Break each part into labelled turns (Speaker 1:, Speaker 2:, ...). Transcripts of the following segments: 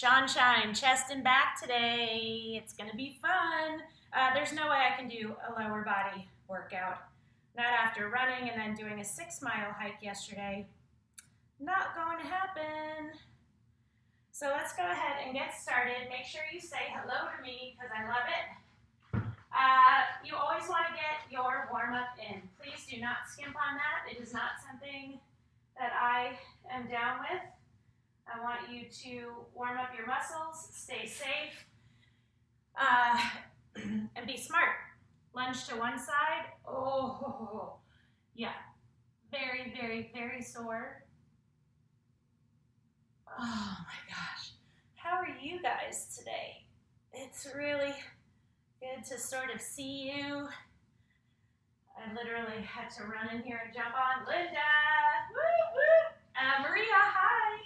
Speaker 1: Shawnshine, chest and back today. It's gonna be fun. There's no way I can do a lower body workout. Not after running and then doing a 6-mile hike yesterday. Not going to happen. So let's go ahead and get started. Make sure you say hello to me because I love it. You always want to get your warm-up in. Please do not skimp on that. It is not something that I am down with. I want you to warm up your muscles, stay safe, and be smart. Lunge to one side. Oh, yeah. Very, very, very sore. Oh my gosh. How are you guys today? It's really good to sort of see you. I literally had to run in here and jump on. Linda! Woo, woo. Maria, hi!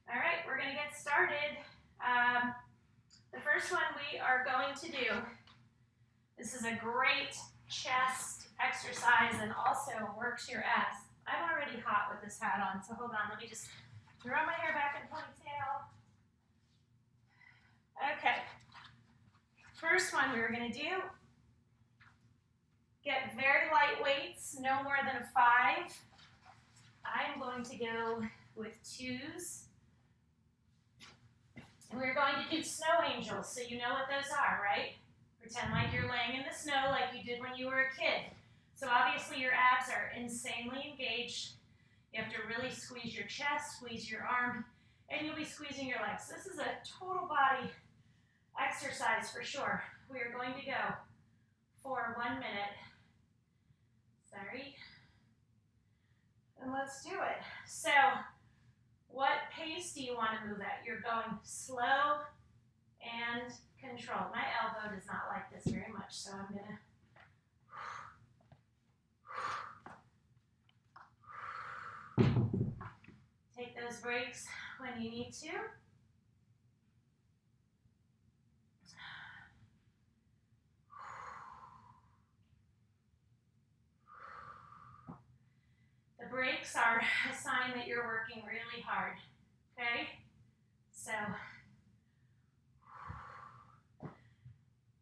Speaker 1: All right, we're going to get started. The first one we are going to do, this is a great chest exercise and also works your abs. I'm already hot with this hat on, so hold on. Let me just throw my hair back in ponytail. Okay. First one we were going to do, get very light weights, no more than a 5. I'm going to go with 2s. And we're going to do snow angels, so you know what those are, right? Pretend like you're laying in the snow like you did when you were a kid. So obviously your abs are insanely engaged. You have to really squeeze your chest, squeeze your arm, and you'll be squeezing your legs. This is a total body exercise for sure. We are going to go for 1 minute. Sorry. And let's do it. So, what pace do you want to move at? You're going slow and controlled. My elbow does not like this very much, so I'm going to take those breaks when you need to. The breaks are a sign that you're working really hard, okay? So,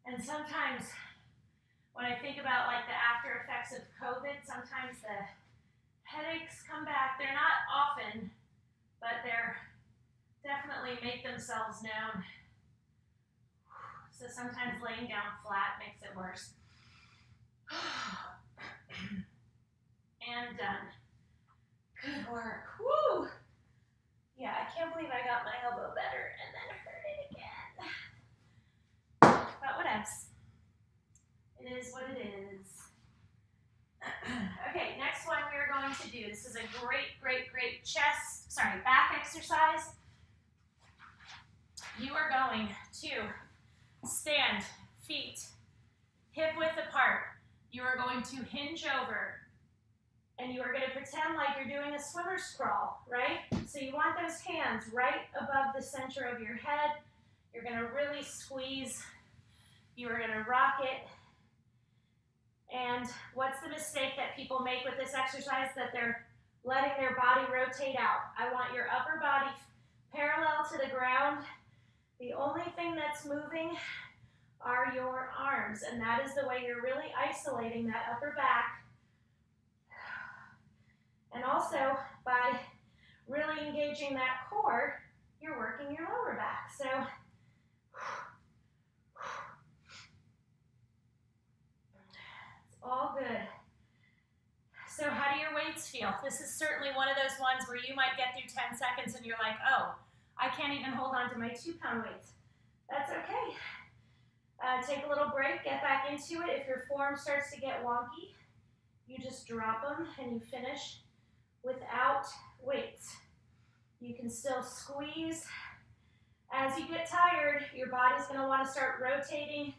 Speaker 1: and sometimes when I think about like the after effects of COVID, sometimes the headaches come back. They're not often, but they're definitely make themselves known. So sometimes laying down flat makes it worse. And done. Good work. Woo! Yeah, I can't believe I got my elbow better and then hurt it again. But what else? It is what it is. Okay, next one we are going to do. This is a great, great, great back exercise. You are going to stand, feet hip width apart. You are going to hinge over. And you are going to pretend like you're doing a swimmer's crawl, right? So you want those hands right above the center of your head. You're going to really squeeze. You are going to rock it. And what's the mistake that people make with this exercise? That they're letting their body rotate out. I want your upper body parallel to the ground. The only thing that's moving are your arms. And that is the way you're really isolating that upper back. And also, by really engaging that core, you're working your lower back. So, it's all good. So how do your weights feel? This is certainly one of those ones where you might get through 10 seconds and you're like, oh, I can't even hold on to my 2-pound weights. That's okay. Take a little break, get back into it. If your form starts to get wonky, you just drop them and you finish without weights. You can still squeeze. As you get tired, your body's going to want to start rotating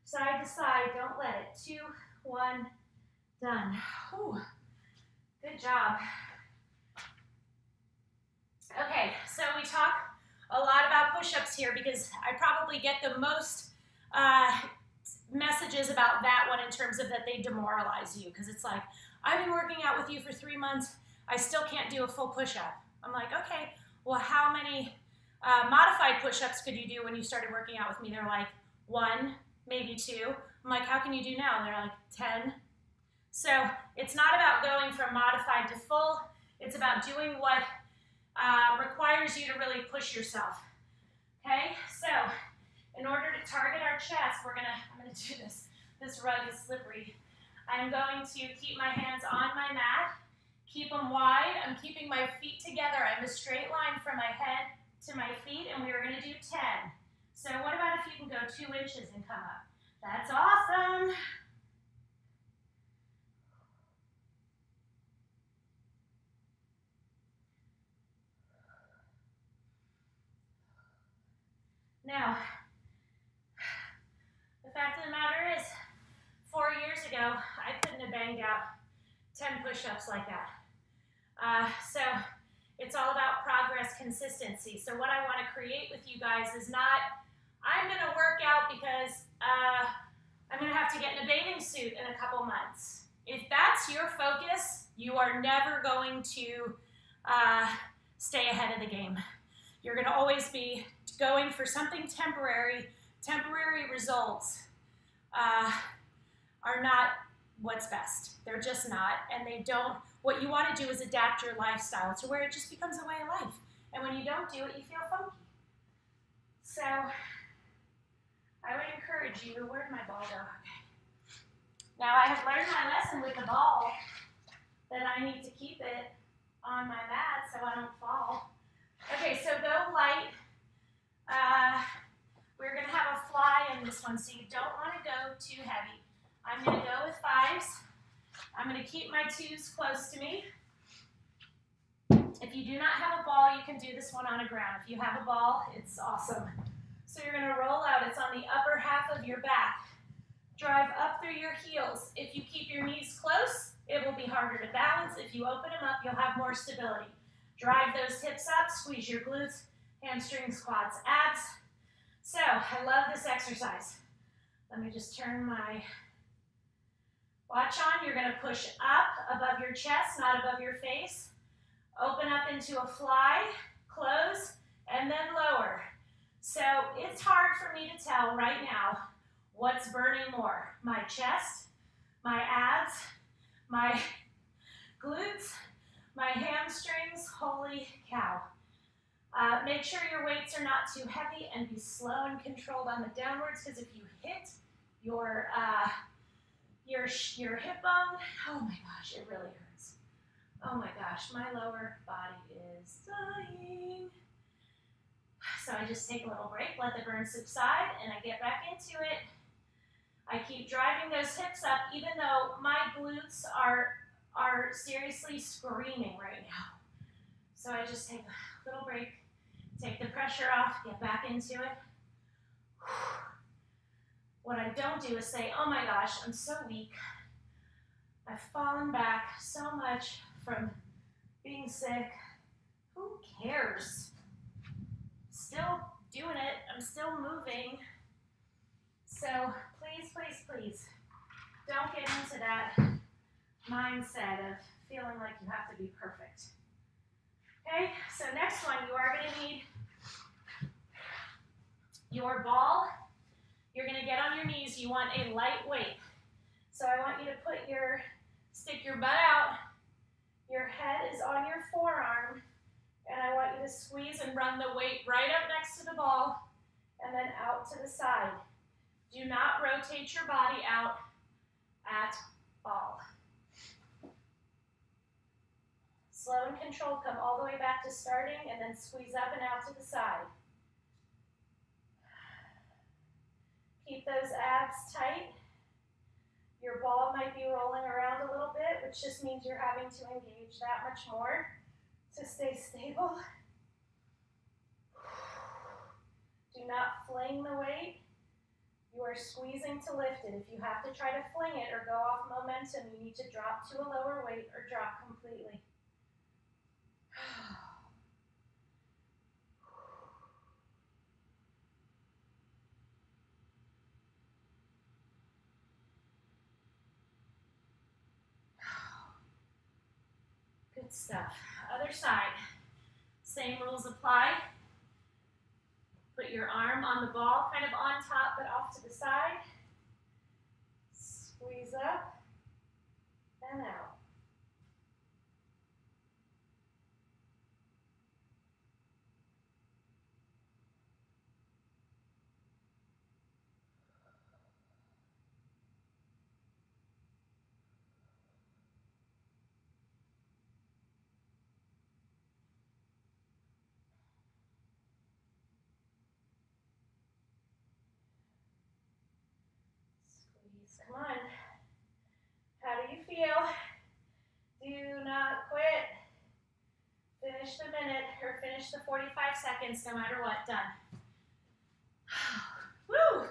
Speaker 1: side to side. Don't let it. 2, 1, done. Whew. Good job. Okay, so we talk a lot about push-ups here because I probably get the most messages about that one in terms of that they demoralize you because it's like, I've been working out with you for 3 months. I still can't do a full push-up. I'm like, okay, well, how many Modified push-ups could you do when you started working out with me? They're like 1, maybe 2. I'm like, how can you do now? And they're like 10. So it's not about going from modified to full. It's about doing what requires you to really push yourself. Okay, so in order to target our chest, I'm gonna do this. This rug is slippery. I'm going to keep my hands on my mat, keep them wide. I'm keeping my feet together. I have a straight line from my head to my feet, and we are gonna do 10. So what about if you can go 2 inches and come up? That's awesome. Now, the fact of the matter is, 4 years ago, I couldn't have banged out 10 push-ups like that. So it's all about progress, consistency. So what I want to create with you guys is not, I'm going to work out because I'm going to have to get in a bathing suit in a couple months. If that's your focus, you are never going to stay ahead of the game. You're going to always be going for something temporary. Temporary results are not what's best. They're just not, and they don't. What you want to do is adapt your lifestyle to where it just becomes a way of life. And when you don't do it, you feel funky. So I would encourage you, where'd my ball go? Okay. Now I have learned my lesson with the ball that I need to keep it on my mat so I don't fall. Okay, so go light. We're going to have a fly in this one, so you don't want to go too heavy. I'm going to go with 5s. I'm going to keep my 2s close to me. If you do not have a ball, you can do this one on the ground. If you have a ball, it's awesome. So you're going to roll out. It's on the upper half of your back. Drive up through your heels. If you keep your knees close, it will be harder to balance. If you open them up, you'll have more stability. Drive those hips up, squeeze your glutes, hamstrings, quads, abs. So, I love this exercise. Let me just turn my watch on. You're going to push up above your chest, not above your face. Open up into a fly, close, and then lower. So, it's hard for me to tell right now what's burning more, my chest, my abs, my glutes, my hamstrings. Holy cow. Make sure your weights are not too heavy and be slow and controlled on the downwards, because if you hit your hip bone, oh my gosh, it really hurts. Oh my gosh, my lower body is dying. So I just take a little break, let the burn subside, and I get back into it. I keep driving those hips up, even though my glutes are seriously screaming right now. So I just take a little break, take the pressure off, get back into it. What I don't do is say, oh my gosh, I'm so weak. I've fallen back so much from being sick. Who cares? Still doing it. I'm still moving. So please, please, please, don't get into that mindset of feeling like you have to be perfect. Okay, so next one, you are going to need your ball. You're going to get on your knees. You want a light weight. So I want you to stick your butt out. Your head is on your forearm. And I want you to squeeze and run the weight right up next to the ball and then out to the side. Do not rotate your body out at all. Slow and controlled, come all the way back to starting and then squeeze up and out to the side. Keep those abs tight. Your ball might be rolling around a little bit, which just means you're having to engage that much more to stay stable. Do not fling the weight. You are squeezing to lift it. If you have to try to fling it or go off momentum, you need to drop to a lower weight or drop completely. Good stuff. Other side. Same rules apply. Put your arm on the ball, kind of on top, but off to the side. Squeeze up and out. Squeeze, come on. How do you feel? Do not quit. Finish the minute or finish the 45 seconds no matter what. Done. Woo!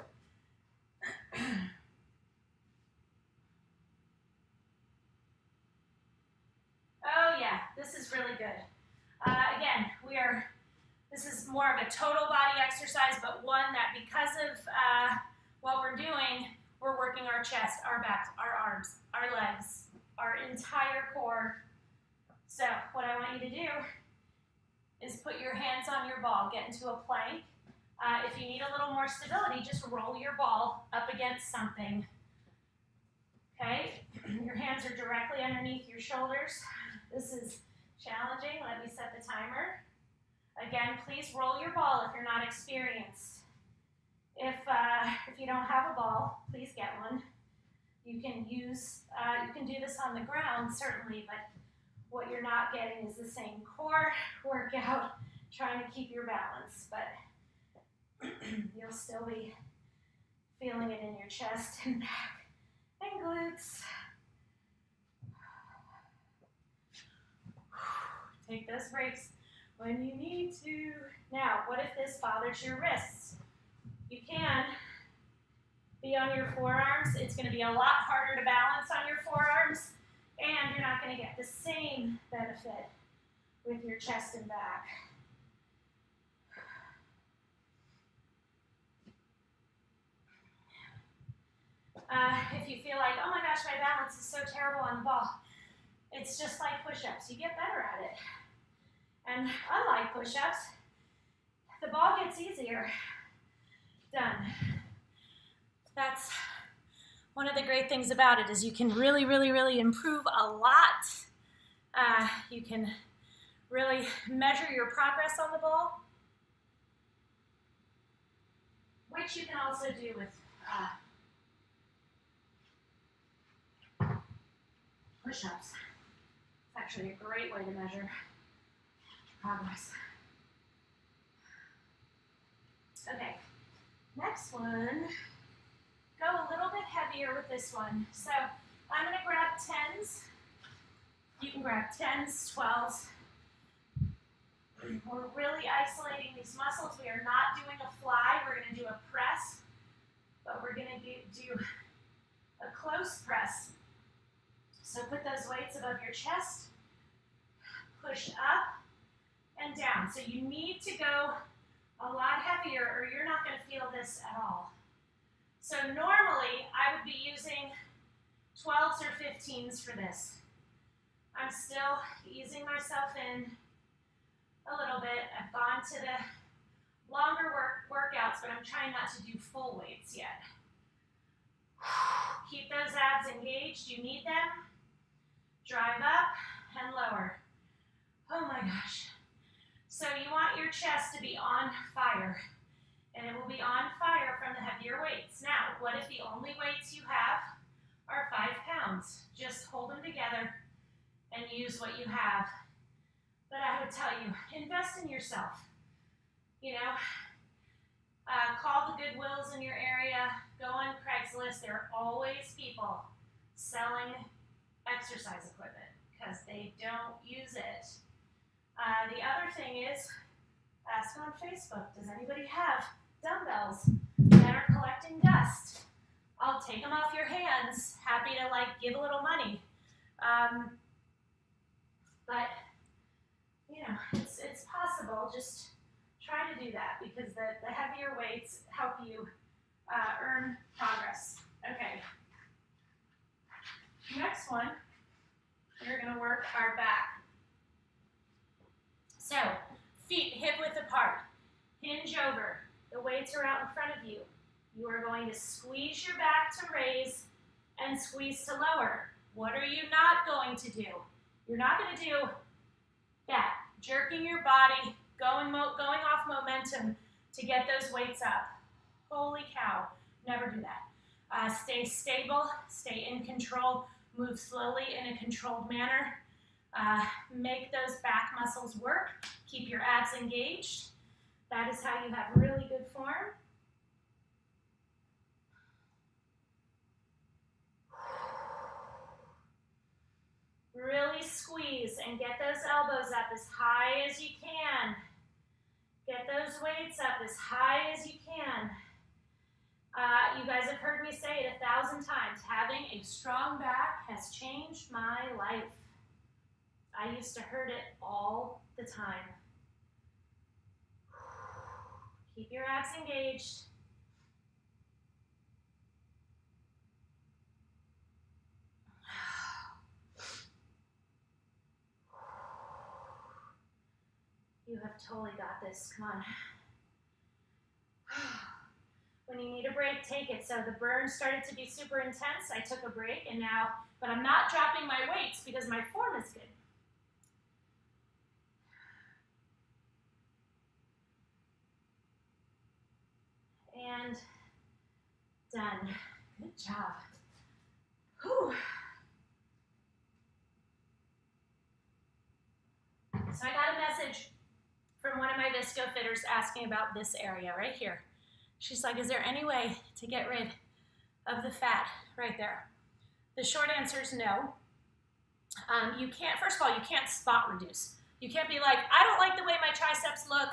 Speaker 1: Oh yeah, this is really good. Again, this is more of a total body exercise, but one that because of what we're doing, we're working our chest, our back, our arms, our legs, our entire core. So what I want you to do is put your hands on your ball, get into a plank. If you need a little more stability, just roll your ball up against something. Okay, your hands are directly underneath your shoulders. This is challenging. Let me set the timer. Again, please roll your ball if you're not experienced. If you don't have a ball, please get one. You can do this on the ground, certainly, but what you're not getting is the same core workout, trying to keep your balance, but you'll still be feeling it in your chest and back and glutes. Take those breaks when you need to. Now, what if this bothers your wrists? You can be on your forearms. It's going to be a lot harder to balance on your forearms, and you're not going to get the same benefit with your chest and back. If you feel like, oh my gosh, my balance is so terrible on the ball, it's just like push-ups. You get better at it. And unlike push-ups, the ball gets easier. Done. That's one of the great things about it is you can really, really, really improve a lot. You can really measure your progress on the ball, which you can also do with push-ups. It's actually a great way to measure progress. Okay, next one. Go a little bit heavier with this one. So I'm going to grab 10s. You can grab 10s, 12s. We're really isolating these muscles. We are not doing a fly. We're going to do a press, but we're going to do a close press. So put those weights above your chest, push up and down. So you need to go a lot heavier or you're not going to feel this at all. So normally I would be using 12s or 15s for this. I'm still easing myself in a little bit. I've gone to the longer workouts, but I'm trying not to do full weights yet. Keep those abs engaged. You need them. Drive up and lower. Oh my gosh. So you want your chest to be on fire, and it will be on fire from the heavier weights. Now, what if the only weights you have are 5 pounds? Just hold them together and use what you have. But I would tell you, invest in yourself. You know, call the Goodwills in your area, go on Craigslist. There are always people selling exercise equipment because they don't use it. The other thing is, ask on Facebook, does anybody have dumbbells that are collecting dust? I'll take them off your hands, happy to give a little money. But, you know, it's possible, just try to do that because the heavier weights help you earn progress. Okay. Next one, we're going to work our back. So, feet hip width apart, hinge over. The The weights are out in front of you. You are going to squeeze your back to raise and squeeze to lower. What are you not going to do? You're not going to do that. Jerking your body, going off momentum to get those weights up. Holy cow, never do that. Stay stable, stay in control, move slowly in a controlled manner. Make those back muscles work. Keep your abs engaged. That is how you have really good form. Really squeeze and get those elbows up as high as you can. Get those weights up as high as you can. You guys have heard me say it 1,000 times. Having a strong back has changed my life. I used to hurt it all the time. Keep your abs engaged. You have totally got this. Come on. When you need a break, take it. So the burn started to be super intense. I took a break and now, but I'm not dropping my weights because my form is good. And done. Good job. Whew. So I got a message from one of my Visco fitters asking about this area right here. She's like, is there any way to get rid of the fat right there? The short answer is no. You can't, first of all, you can't spot reduce. You can't be like, I don't like the way my triceps look.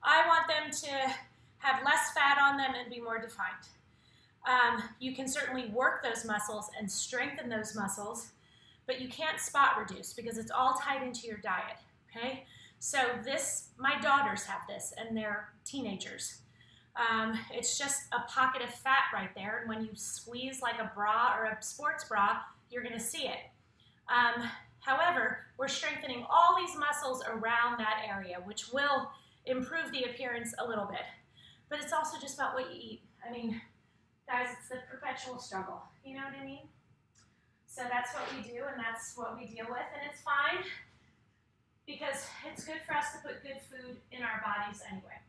Speaker 1: I want them to have less fat on them and be more defined. You can certainly work those muscles and strengthen those muscles, but you can't spot reduce because it's all tied into your diet, okay? So this, my daughters have this and they're teenagers. It's just a pocket of fat right there, and when you squeeze like a bra or a sports bra, you're gonna see it. However, we're strengthening all these muscles around that area, which will improve the appearance a little bit. But it's also just about what you eat. I mean, guys, it's the perpetual struggle. You know what I mean? So that's what we do, and that's what we deal with, and it's fine because it's good for us to put good food in our bodies anyway.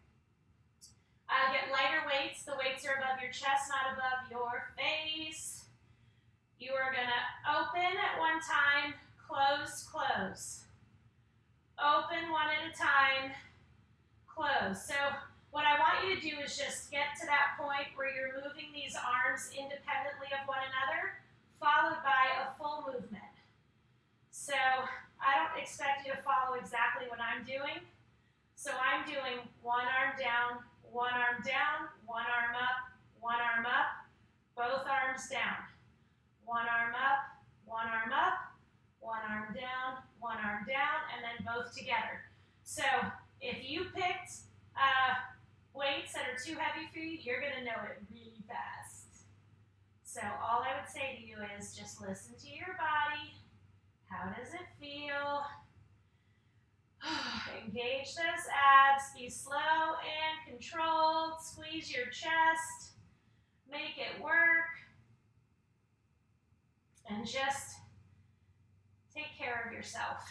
Speaker 1: Get lighter weights. The weights are above your chest, not above your face. You are gonna open at one time, close, close. Open one at a time, close. So what I want you to do is just get to that point where you're moving these arms independently of one another, followed by a full movement. So I don't expect you to follow exactly what I'm doing. So I'm doing one arm down, one arm down, one arm up, both arms down. One arm up, one arm up, one arm down, and then both together. So if you picked weights that are too heavy for you, you're gonna know it really fast. So all I would say to you is just listen to your body. How does it feel? Engage those abs, be slow and controlled, squeeze your chest, make it work, and just take care of yourself.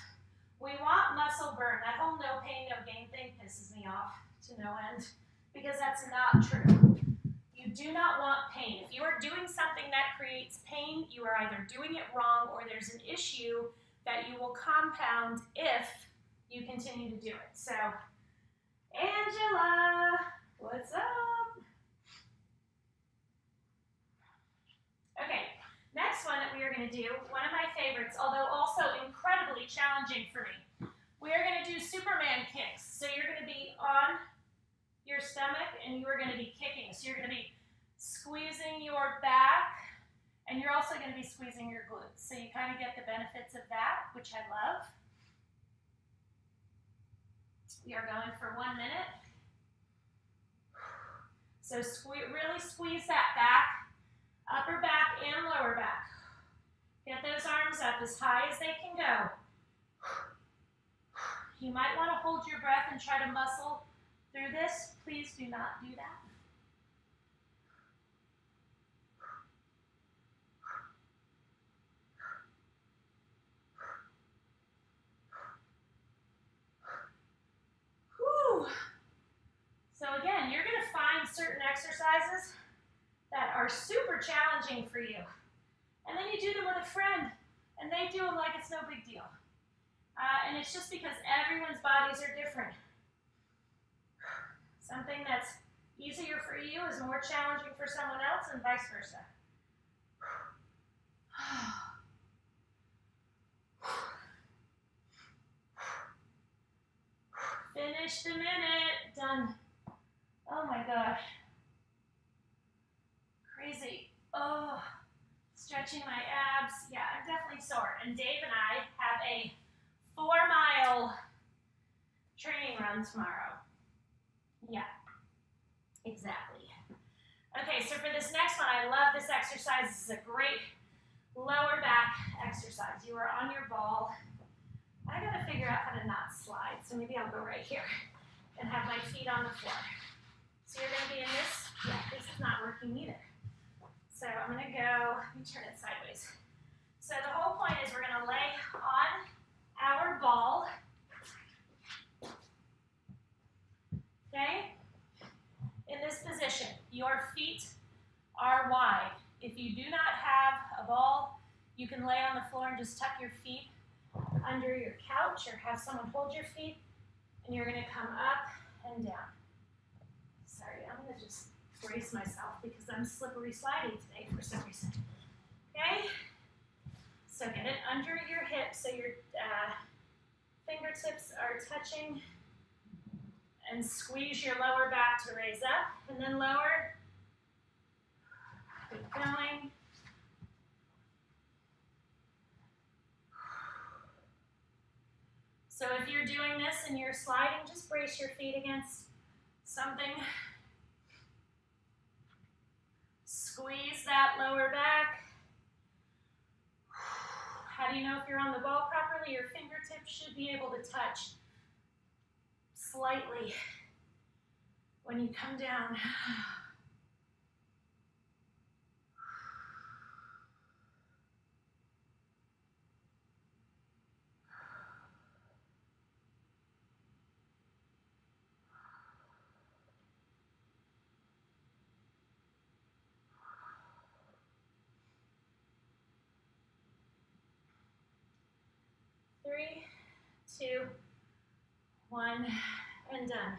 Speaker 1: We want muscle burn. That whole no pain, no gain thing pisses me off to no end because that's not true. You do not want pain. If you are doing something that creates pain, you are either doing it wrong or there's an issue that you will compound if you continue to do it. So, Angela, what's up? Okay, next one that we are going to do, one of my favorites, although also incredibly challenging for me. We are going to do Superman kicks. So you're going to be on your stomach and you are going to be kicking. So you're going to be squeezing your back and you're also going to be squeezing your glutes. So you kind of get the benefits of that, which I love. We are going for 1 minute. So really squeeze that back, upper back and lower back. Get those arms up as high as they can go. You might want to hold your breath and try to muscle through this. Please do not do that. exercises that are super challenging for you. And then you do them with a friend, and they do them like it's no big deal. And it's just because everyone's bodies are different. Something that's easier for you is more challenging for someone else, and vice versa. Finished a minute. Done. Oh my gosh. Crazy. Oh, stretching my abs. Yeah, I'm definitely sore. And Dave and I have a 4-mile training run tomorrow. Yeah, exactly. Okay, so for this next one, I love this exercise. This is a great lower back exercise. You are on your ball. I gotta figure out how to not slide, so maybe I'll go right here and have my feet on the floor. So you're gonna be in this. Yeah, this is not working either. So I'm gonna go, let me turn it sideways. So the whole point is we're gonna lay on our ball. Okay? In this position, your feet are wide. If you do not have a ball, you can lay on the floor and just tuck your feet under your couch or have someone hold your feet, and you're gonna come up and down. Sorry, I'm gonna just brace myself because I'm slippery sliding today for some reason. Okay? So get it under your hips so your fingertips are touching, and squeeze your lower back to raise up, and then lower. Keep going. So if you're doing this and you're sliding, just brace your feet against something. Squeeze that lower back. How do you know if you're on the ball properly? Your fingertips should be able to touch slightly when you come down. Three, 2, 1, and done.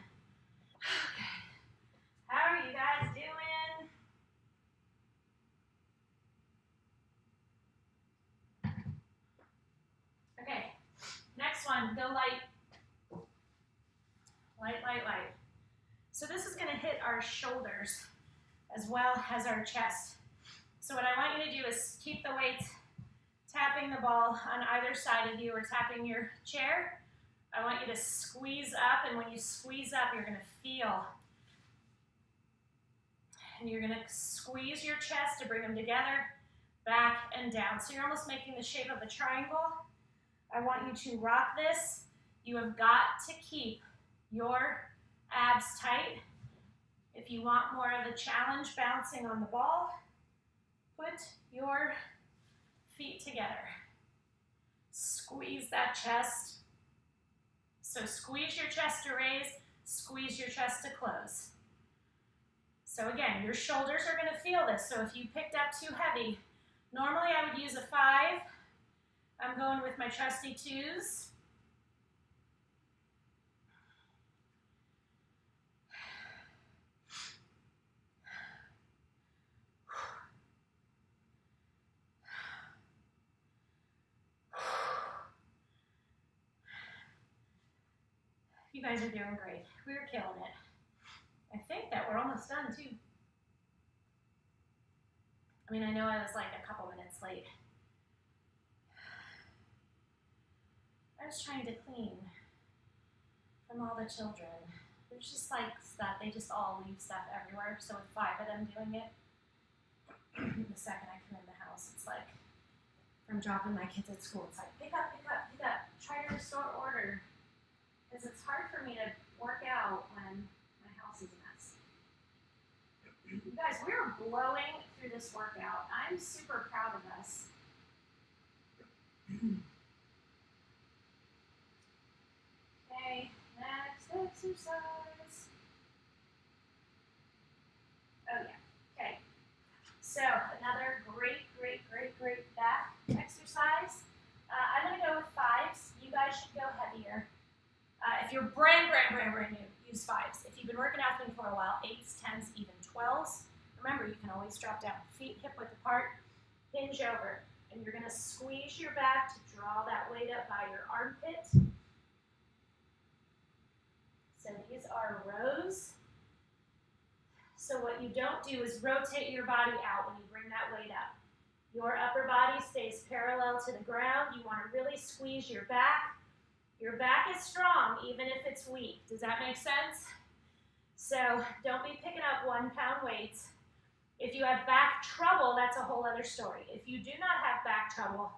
Speaker 1: Okay. How are you guys doing? Okay, next one, go light. Light, light, light. So this is gonna hit our shoulders as well as our chest. So what I want you to do is keep the weight tapping the ball on either side of you or tapping your chair. I want you to squeeze up, and when you squeeze up, you're gonna feel. And you're gonna squeeze your chest to bring them together, back and down. So you're almost making the shape of a triangle. I want you to rock this. You have got to keep your abs tight. If you want more of a challenge bouncing on the ball, put your feet together. Squeeze that chest. So squeeze your chest to raise, squeeze your chest to close. So again, your shoulders are gonna feel this. So if you picked up too heavy, normally I would use a 5. I'm going with my trusty 2s. You guys are doing great. We're killing it. I think that we're almost done too. I mean, I know I was like a couple minutes late. I was trying to clean from all the children. There's just like stuff, they just all leave stuff everywhere. So with 5 of them doing it, the second I come in the house, it's like, from dropping my kids at school, it's like, pick up, pick up, pick up. Try to restore order. Because it's hard for me to work out when my house is a mess. You guys, we're blowing through this workout. I'm super proud of us. Okay, next exercise. Oh yeah. 8s, 10s, even 12s. Remember, you can always drop down. Feet hip width apart, hinge over. And you're going to squeeze your back to draw that weight up by your armpit. So these are rows. So what you don't do is rotate your body out when you bring that weight up. Your upper body stays parallel to the ground. You want to really squeeze your back. Your back is strong even if it's weak. Does that make sense? So don't be picking up 1 pound weights. If you have back trouble, that's a whole other story. If you do not have back trouble,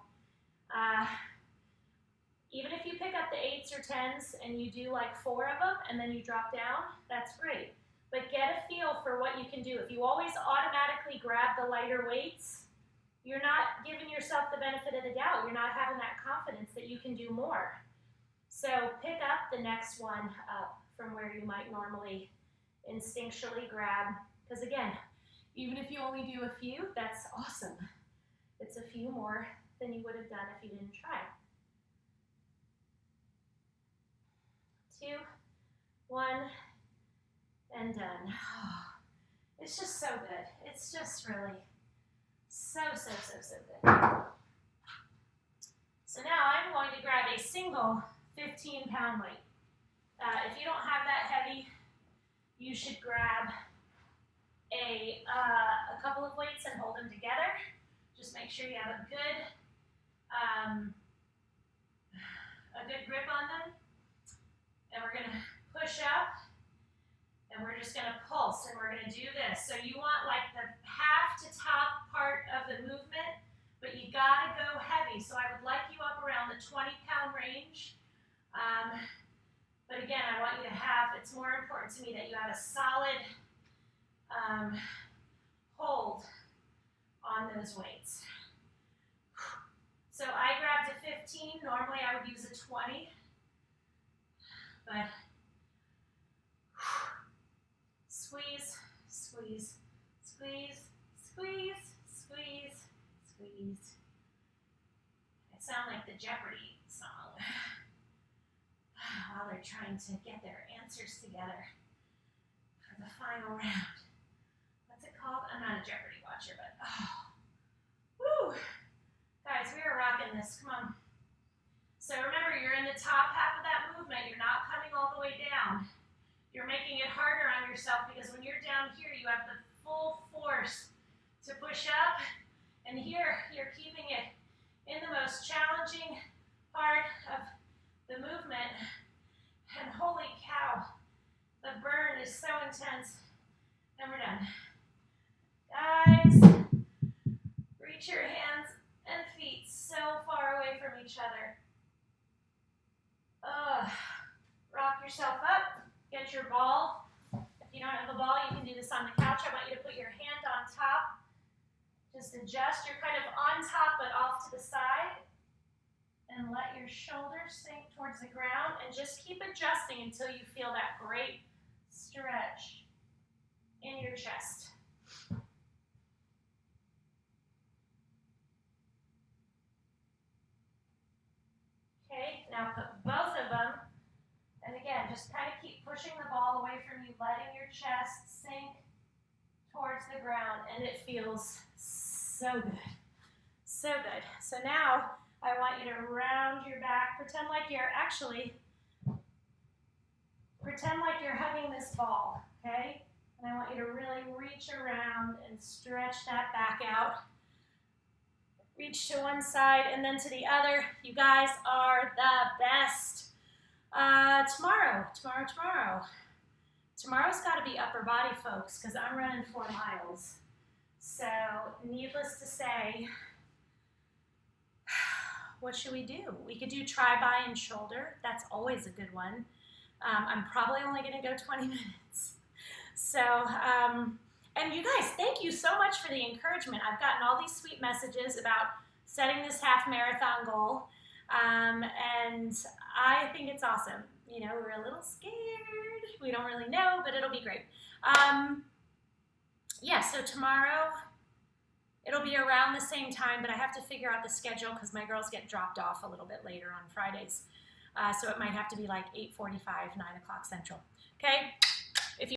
Speaker 1: even if you pick up the 8s or 10s and you do like 4 of them and then you drop down, that's great. But get a feel for what you can do. If you always automatically grab the lighter weights, you're not giving yourself the benefit of the doubt. You're not having that confidence that you can do more. So pick up the next one up from where you might normally instinctually grab. Because again, even if you only do a few, that's awesome. It's a few more than you would have done if you didn't try. 2, 1, and done. It's just so good. It's just really so good. So now I'm going to grab a single 15-pound weight. If you don't have that heavy, you should grab a couple of weights and hold them together. Just make sure you have a good grip on them. And we're going to push up, and we're just going to pulse, and we're going to do this. So you want like the half to top part of the movement, but you got to go heavy. So I would like you up around the 20-pound range. But again, I want you to have, it's more important to me that you have a solid hold on those weights. So I grabbed a 15. Normally I would use a 20. But squeeze, squeeze, squeeze, squeeze, squeeze, squeeze. I sound like the Jeopardy song while they're trying to get their answers together for the final round. What's it called? I'm not a Jeopardy watcher, but woo! Guys, we are rocking this. Come on. So remember, you're in the top half of that movement. You're not coming all the way down. You're making it harder on yourself because when you're down here, you have the full force to push up. And here, you're keeping it in the most challenging part of the movement. And holy cow, the burn is so intense. And we're done. Guys, reach your hands and feet so far away from each other. Rock yourself up, get your ball. If you don't have a ball, you can do this on the couch. I want you to put your hand on top. Just adjust. You're kind of on top but off to the side. And let your shoulders sink towards the ground. And just keep adjusting until you feel that great stretch in your chest. Okay, now put both of them. And again, just kind of keep pushing the ball away from you, letting your chest sink towards the ground, and it feels so good. So good. So now I want you to round your back. Pretend like you're hugging this ball, okay? And I want you to really reach around and stretch that back out. Reach to one side and then to the other. You guys are the best. Tomorrow's got to be upper body, folks, because I'm running 4 miles. So, needless to say, what should we do? We could do tri-bi and shoulder. That's always a good one. I'm probably only going to go 20 minutes. So, and you guys, thank you so much for the encouragement. I've gotten all these sweet messages about setting this half marathon goal. And I think it's awesome. You know, we're a little scared. We don't really know, but it'll be great. Yeah, so tomorrow, it'll be around the same time, but I have to figure out the schedule because my girls get dropped off a little bit later on Fridays. So it might have to be like 8:45, 9 o'clock Central. Okay,